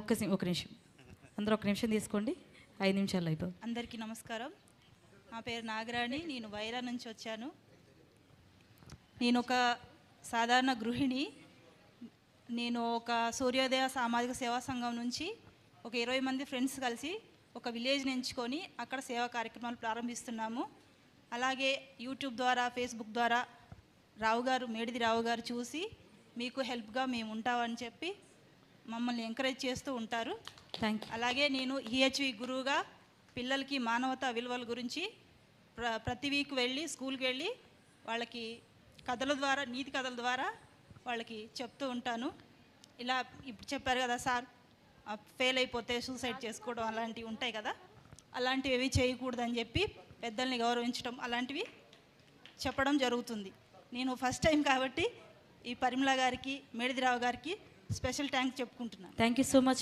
ఒక నిమిషం, అందరూ ఒక నిమిషం తీసుకోండి, 5 నిమిషాలు అయిపోయి. అందరికీ నమస్కారం. నా పేరు నాగరాణి, నేను వైరా నుంచి వచ్చాను. నేను ఒక సాధారణ గృహిణి. నేను ఒక సూర్యోదయ సామాజిక సేవా సంఘం నుంచి ఒక 20 మంది ఫ్రెండ్స్ కలిసి ఒక విలేజ్ని ఎంచుకొని అక్కడ సేవా కార్యక్రమాలు ప్రారంభిస్తున్నాము. అలాగే యూట్యూబ్ ద్వారా, ఫేస్బుక్ ద్వారా మేడిది రావు గారు చూసి మీకు హెల్ప్గా మేము ఉంటామని చెప్పి మమ్మల్ని ఎంకరేజ్ చేస్తూ ఉంటారు. అలాగే నేను ఈహెచ్వి గురువుగా పిల్లలకి మానవతా విలువల గురించి ప్రతి వీక్ వెళ్ళి స్కూల్కి వెళ్ళి వాళ్ళకి కథల ద్వారా, నీతి కథల ద్వారా వాళ్ళకి చెప్తూ ఉంటాను. ఇలా ఇప్పుడు చెప్పారు కదా సార్, ఫెయిల్ అయిపోతే సూసైడ్ చేసుకోవడం అలాంటివి ఉంటాయి కదా, అలాంటివి ఏవి చేయకూడదని చెప్పి పెద్దల్ని గౌరవించడం అలాంటివి చెప్పడం జరుగుతుంది. నేను ఫస్ట్ టైం కాబట్టి ఈ పరిమళ గారికి, మేడిదిరావు గారికి స్పెషల్ థ్యాంక్స్ చెప్పుకుంటున్నాను. Thank you so much.